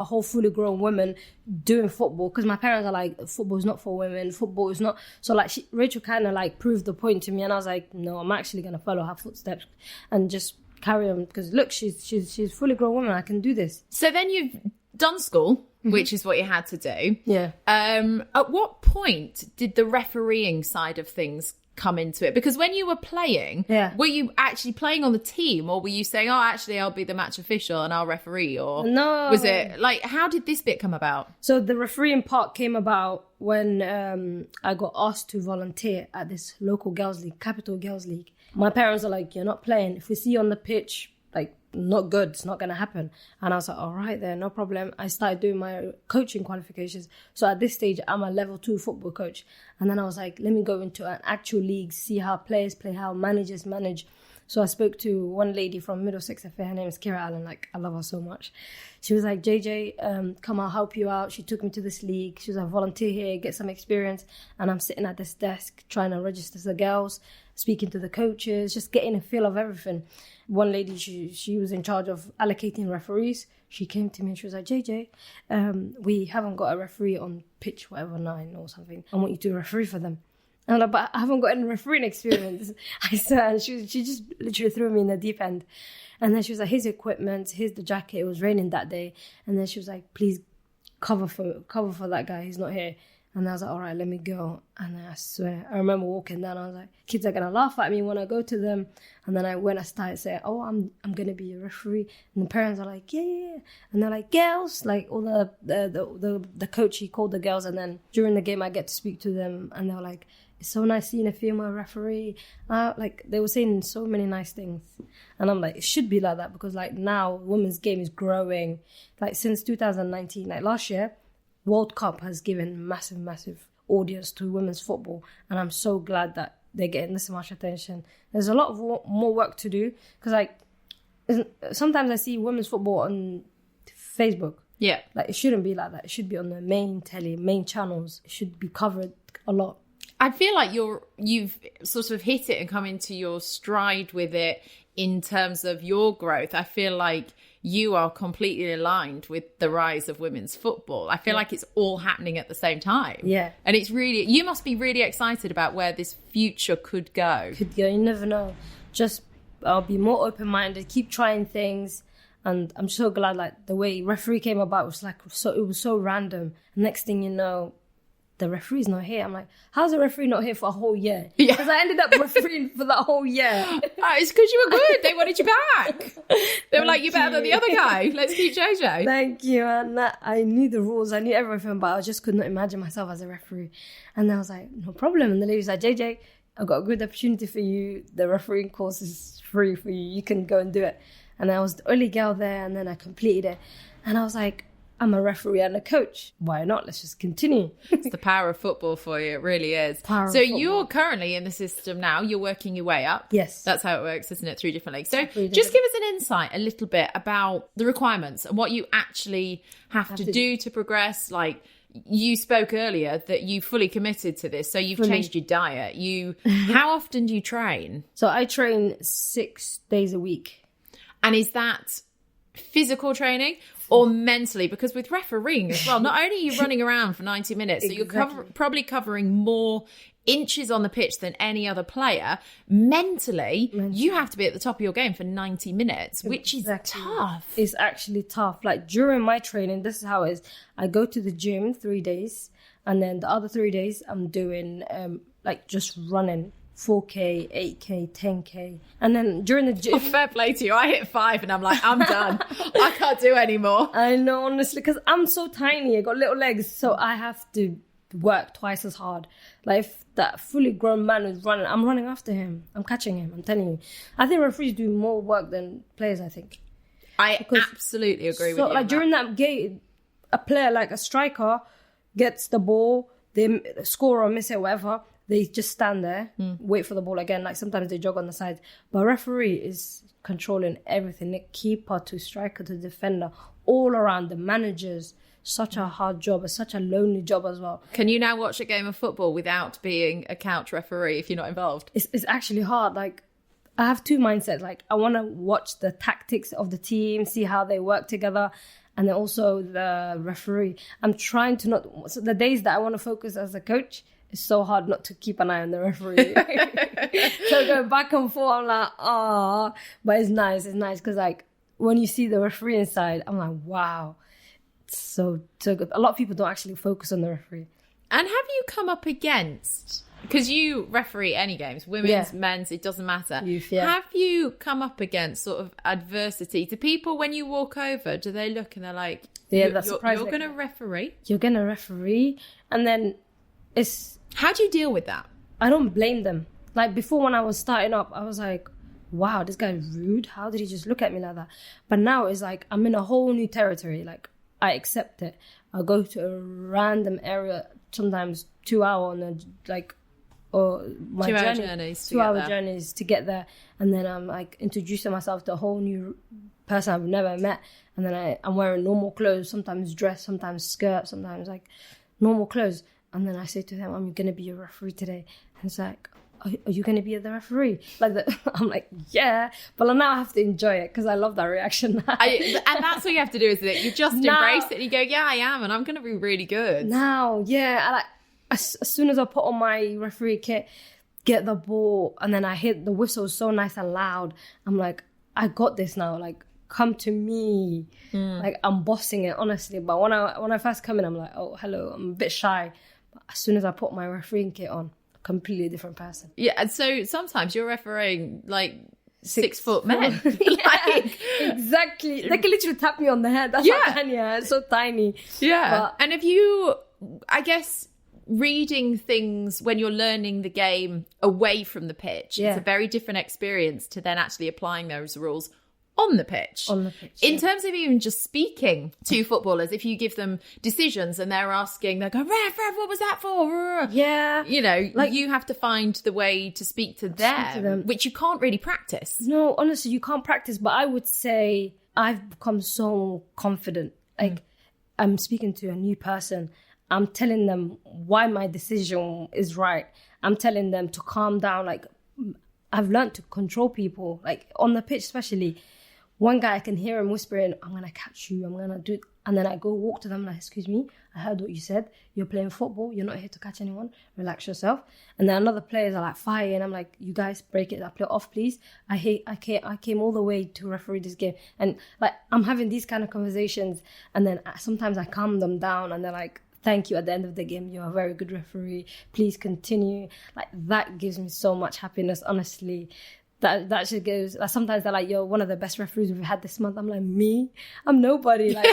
a whole fully grown woman doing football, because my parents are like, football is not for women, football is not. So like Rachel kind of like proved the point to me, and I was like, no, I'm actually going to follow her footsteps and just carry on, because look, she's fully grown woman, I can do this. So then you've done school, which is what you had to do. Yeah. At what point did the refereeing side of things come into it? Because when you were playing, were you actually playing on the team, or were you saying, oh, actually, I'll be the match official and I'll referee? Or no, was it like, how did this bit come about? So the refereeing part came about when I got asked to volunteer at this local girls league, Capital Girls League. My parents are like, you're not playing. If we see you on the pitch, like, not good, it's not going to happen. And I was like, all right then, no problem. I started doing my coaching qualifications. So at this stage, I'm a level 2 football coach. And then I was like, let me go into an actual league, see how players play, how managers manage. So I spoke to one lady from Middlesex FA. Her name is Kira Allen. Like, I love her so much. She was like, JJ, come, I'll help you out. She took me to this league. She was like, volunteer here, get some experience. And I'm sitting at this desk trying to register the girls, speaking to the coaches, just getting a feel of everything. One lady, she was in charge of allocating referees. She came to me and she was like, JJ, we haven't got a referee on pitch, whatever, 9 or something. I want you to referee for them. And I'm like, but I haven't got any refereeing experience. I said, and she just literally threw me in the deep end. And then she was like, here's equipment, here's the jacket. It was raining that day. And then she was like, please cover for that guy. He's not here. And I was like, all right, let me go. And then I swear, I remember walking down. I was like, kids are going to laugh at me when I go to them. And then I started saying, oh, I'm going to be a referee. And the parents are like, yeah. And they're like, girls, like all the coach, he called the girls. And then during the game, I get to speak to them. And they were like, it's so nice seeing a female referee. Like, they were saying so many nice things. And I'm like, it should be like that, because like now women's game is growing. Like since 2019, like last year, World Cup has given massive audience to women's football, and I'm so glad that they're getting this much attention. There's a lot of more work to do, because like sometimes I see women's football on Facebook. Yeah, like it shouldn't be like that. It should be on the main telly, main channels. It should be covered a lot. I feel like you've sort of hit it and come into your stride with it in terms of your growth. I feel like you are completely aligned with the rise of women's football. I feel like it's all happening at the same time. Yeah. And it's really, you must be really excited about where this future could go. You never know. Just, I'll be more open-minded, keep trying things. And I'm so glad, like, the way referee came about was like, it was so random. Next thing you know, the referee's not here. I'm like, how's the referee not here for a whole year? Yeah. Because I ended up refereeing for that whole year. It's because you were good. They wanted you back. They were like, you're better than the other guy. Let's keep JJ. Thank you. And I knew the rules. I knew everything, but I just could not imagine myself as a referee. And I was like, no problem. And the lady was like, JJ, I've got a good opportunity for you. The refereeing course is free for you. You can go and do it. And I was the only girl there, and then I completed it. And I was like, I'm a referee and a coach. Why not? Let's just continue. It's the power of football for you. It really is. So you're currently in the system now. You're working your way up. Yes. That's how it works, isn't it? Through different leagues. So just give us an insight a little bit about the requirements and what you actually have to do to progress. Like, you spoke earlier that you fully committed to this. So you've changed your diet. How often do you train? So I train 6 days a week. And is that physical training or mentally? Because with refereeing as well, not only are you running around for 90 minutes, so you're probably covering more inches on the pitch than any other player. Mentally, you have to be at the top of your game for 90 minutes, which is tough. It's actually tough. Like during my training, this is how it is. I go to the gym 3 days, and then the other 3 days I'm doing like just running 4K, 8K, 10K. And then during the gym... Oh, fair play to you. I hit 5 and I'm like, I'm done. I can't do anymore. I know, honestly, because I'm so tiny. I got little legs, so I have to work twice as hard. Like if that fully grown man is running, I'm running after him. I'm catching him, I'm telling you. I think referees do more work than players, I think. I absolutely agree with you. So like during that game, a player like a striker gets the ball, they score or miss it, whatever. They just stand there, wait for the ball again. Like sometimes they jog on the sides. But referee is controlling everything. The keeper to striker to defender, all around. The managers, such a hard job. It's such a lonely job as well. Can you now watch a game of football without being a couch referee if you're not involved? It's actually hard. Like I have two mindsets. Like I want to watch the tactics of the team, see how they work together. and then also the referee. I'm trying to not... So the days that I want to focus as a coach, it's so hard not to keep an eye on the referee. So going back and forth, I'm like, ah. But it's nice because like when you see the referee inside, I'm like, wow, it's so good. A lot of people don't actually focus on the referee. And have you come up against, because you referee any games, women's, men's, it doesn't matter. Youth, Have you come up against sort of adversity? Do people, when you walk over, do they look and they're like, that's surprising. You're going to referee? You're going to referee? And then it's... How do you deal with that? I don't blame them. Like before when I was starting up, I was like, wow, this guy's rude. How did he just look at me like that? But now it's like, I'm in a whole new territory. Like I accept it. I'll go to a random area, sometimes 2 hour on a, like, or my 2 hour journey, journeys. 2 hour journeys to get there. And then I'm like introducing myself to a whole new person I've never met. And then I'm wearing normal clothes, sometimes dress, sometimes skirt, sometimes like normal clothes. And then I say to them, I'm going to be your referee today. And it's like, are you going to be the referee? I'm like, yeah. But now I have to enjoy it because I love that reaction. And that's what you have to do, isn't it? You just embrace it and you go, yeah, I am. And I'm going to be really good. Now, yeah. And as soon as I put on my referee kit, get the ball, and then I hit the whistle so nice and loud, I'm like, I got this now. Like, come to me. Like, I'm bossing it, honestly. But when I first come in, I'm like, oh, hello. I'm a bit shy. But as soon as I put my refereeing kit on, a completely different person. Yeah, and so sometimes you're refereeing like 6 foot men. Exactly. They can literally tap me on the head. That's how tiny I am. It's so tiny. Yeah. But, and if you, I guess, reading things when you're learning the game away from the pitch, it's a very different experience to then actually applying those rules on the pitch. In terms of even just speaking to footballers, if you give them decisions and they're asking, they go, ref, what was that for? Yeah. You know, like you have to find the way to speak to them, which you can't really practice. No, honestly, you can't practice. But I would say I've become so confident. Like I'm speaking to a new person. I'm telling them why my decision is right. I'm telling them to calm down. Like I've learned to control people, like on the pitch especially. One guy, I can hear him whispering, I'm going to catch you, I'm going to do it. And then I go walk to them like, excuse me, I heard what you said. You're playing football. You're not here to catch anyone. Relax yourself. And then another players are like, fire. And I'm like, you guys break it up, play it off, please. I came all the way to referee this game. And like, I'm having these kind of conversations. And then sometimes I calm them down and they're like, thank you at the end of the game. You're a very good referee. Please continue. Like that gives me so much happiness, honestly. That actually goes, like, sometimes they're like, you're one of the best referees we've had this month. I'm like, me? I'm nobody. Like,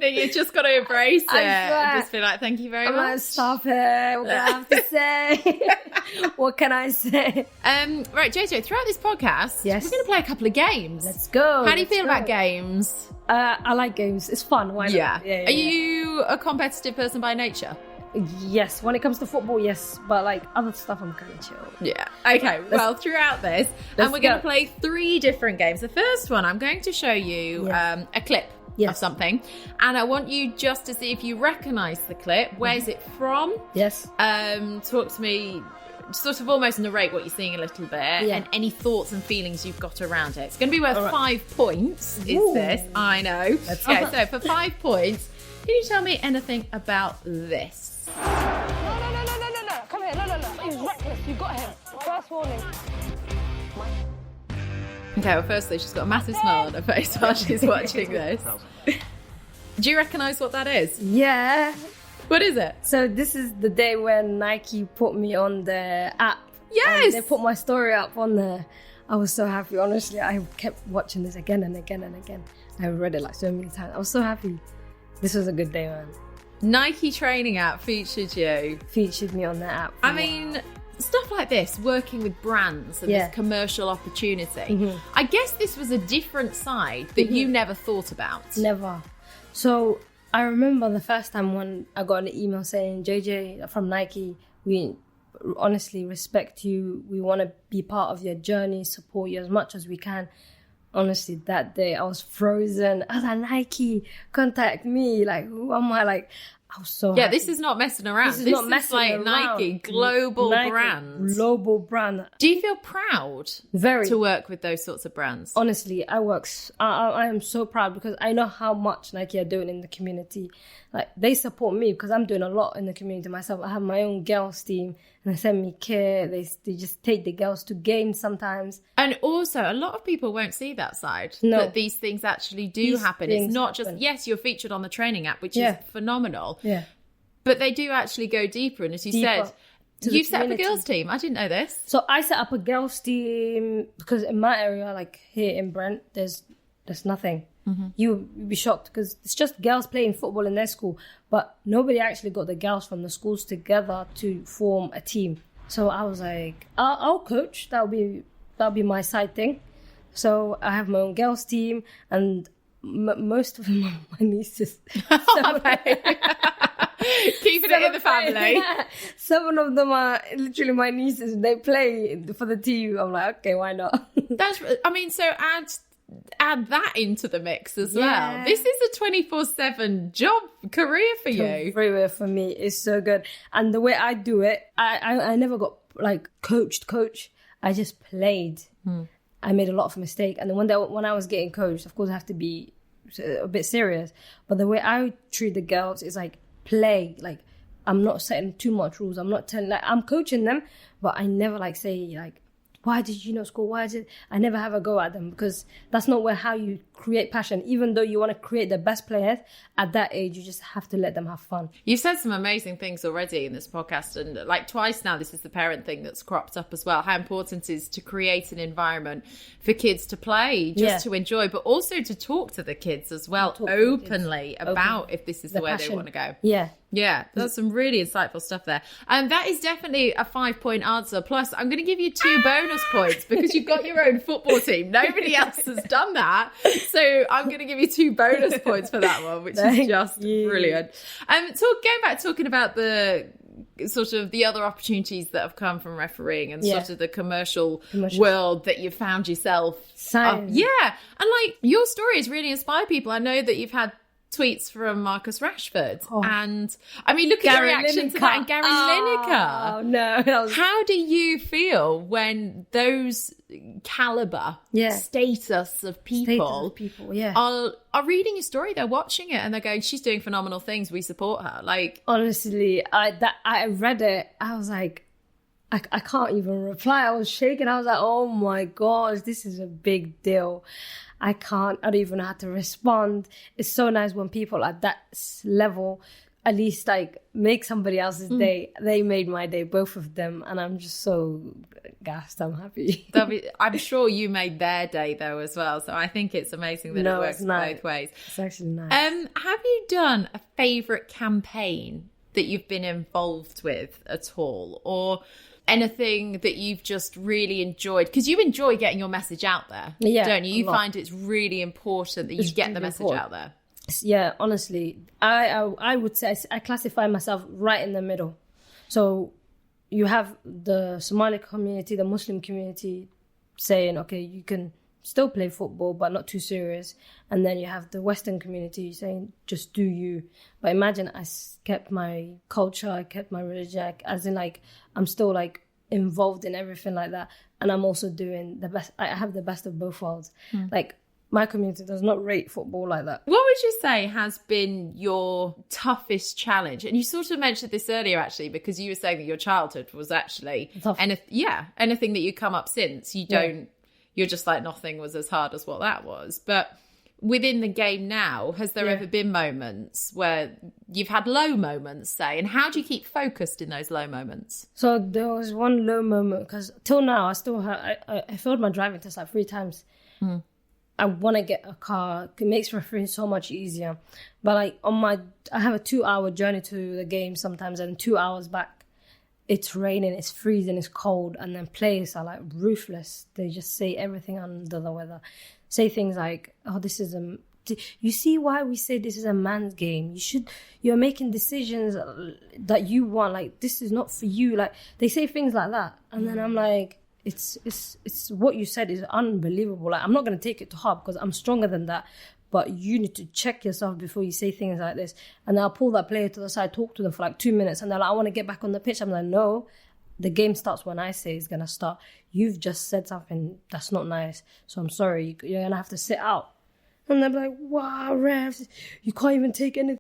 Then you just got to embrace it. And just be like, thank you very much. Like, stop it. What do I have to say? What can I say? Right, JJ, throughout this podcast, we're going to play a couple of games. Let's go. How do you feel about games? I like games. It's fun. Why not? Yeah. Are you a competitive person by nature? Yes, when it comes to football, yes, but like other stuff, I'm kind of chill. Yeah. Okay. Well, throughout this, and we're going to play 3 different games. The first one, I'm going to show you a clip of something, and I want you just to see if you recognise the clip. Where's it from? Yes. Talk to me. Sort of almost narrate what you're seeing a little bit, and any thoughts and feelings you've got around it. It's going to be worth 5 points. Is this? I know. Okay. So for 5 points, can you tell me anything about this? No. Come here. No. He's reckless. You got him. First warning. Okay, well, firstly, she's got a massive smile on her face while she's watching this. Do you recognise what that is? Yeah. What is it? So this is the day when Nike put me on the app. Yes! And they put my story up on there. I was so happy, honestly. I kept watching this again and again and again. I read it like so many times. I was so happy. This was a good day, man. Nike training app featured you. Featured me on the app. I mean, stuff like this, working with brands and this commercial opportunity. I guess this was a different side that you never thought about. Never. So I remember the first time when I got an email saying, JJ from Nike, we honestly respect you. We want to be part of your journey, support you as much as we can. Honestly, that day I was frozen. I was like, Nike, contact me. Like, who am I? Like, I was so Yeah, happy. this is not messing around. This is not messing like around. Nike, global brand. Global brand. Do you feel proud Very. to work with those sorts of brands? Honestly, I am so proud because I know how much Nike are doing in the community. Like, they support me because I'm doing a lot in the community myself. I have my own girls team and they send me kit. They just take the girls to games sometimes. And also, a lot of people won't see that side. No. That these things actually do happen. It's not just, yes, you're featured on the training app, which is phenomenal. Yeah. But they do actually go deeper. And as you said, you set up a girls team. I didn't know this. So I set up a girls team because in my area, like here in Brent, there's nothing. Mm-hmm. You'd be shocked because it's just girls playing football in their school, but nobody actually got the girls from the schools together to form a team. So I was like, I'll coach. That'll be my side thing. So I have my own girls team, and most of them are my nieces. Keeping it in the family. Yeah. 7 of them are literally my nieces. They play for the team. I'm like, okay, why not? So add that into the mix as well. This is a 24/7 job career for you. Career for me is so good. And the way I do it, I never got like coach. I just played. I made a lot of mistakes. And then when I was getting coached, of course I have to be a bit serious. But the way I treat the girls is like play. Like, I'm not setting too much rules. I'm not telling, like, I'm coaching them, but I never like say like, why did you not score? I never have a go at them because that's not how you create passion. Even though you want to create the best players, at that age, you just have to let them have fun. You've said some amazing things already in this podcast. And like twice now, this is the parent thing that's cropped up as well. How important it is to create an environment for kids to play, just to enjoy, but also to talk to the kids as well, openly about if this is the way passion. They want to go. Yeah, that's some really insightful stuff there. And that is definitely a 5-point answer. Plus, I'm going to give you 2 bonus points because you've got your own football team. Nobody else has done that. So I'm going to give you 2 bonus points for that one, which is just brilliant. Going back, talking about the sort of the other opportunities that have come from refereeing and sort of the commercial world that you've found yourself. And like your stories really inspire people. I know that you've had tweets from Marcus Rashford. And I mean, look at your reaction to that, and Gary Lineker. Oh, no. How do you feel when those caliber status of people are reading your story? They're watching it and they're going, she's doing phenomenal things. We support her. Like, honestly, I read it. I was like, I can't even reply. I was shaking. I was like, oh my gosh, this is a big deal. I don't even know how to respond. It's so nice when people at that level at least like make somebody else's day. They made my day, both of them, and I'm just so gassed. I'm happy. I'm sure you made their day though as well. So I think it's amazing that it works both ways. It's actually nice. Have you done a favourite campaign that you've been involved with at all, or anything that you've just really enjoyed? Because you enjoy getting your message out there, don't you? You find it's really important that you get the message out there. Yeah, honestly, I would say I classify myself right in the middle. So you have the Somali community, the Muslim community saying, okay, you can still play football, but not too serious. And then you have the Western community saying, just do you. But imagine I kept my culture, I kept my religion, as in like, I'm still like involved in everything like that. And I'm also doing the best. I have the best of both worlds. Like, my community does not rate football like that. What would you say has been your toughest challenge? And you sort of mentioned this earlier, actually, because you were saying that your childhood was actually tough. Anything that you come up since, you're just like, nothing was as hard as what that was. But within the game now, has there ever been moments where you've had low moments, say, and how do you keep focused in those low moments? So there was one low moment, because till now, I still have, I failed my driving test like 3 times. I want to get a car. It makes refereeing so much easier. But like I have a 2-hour journey to the game sometimes, and 2 hours back, it's raining, it's freezing, it's cold, and then players are like ruthless. They just say everything under the weather. Say things like, "Oh, this is you see why we say this is a man's game? You're making decisions that you want. Like, this is not for you." Like, they say things like that, and then I'm like, it's what you said is unbelievable. Like, I'm not going to take it to heart because I'm stronger than that. but you need to check yourself before you say things like this. And I'll pull that player to the side, talk to them for like 2 minutes, and they're like, I want to get back on the pitch. I'm like, no, the game starts when I say it's going to start. You've just said something that's not nice, so I'm sorry, you're going to have to sit out. And they're like, wow, refs, you can't even take anything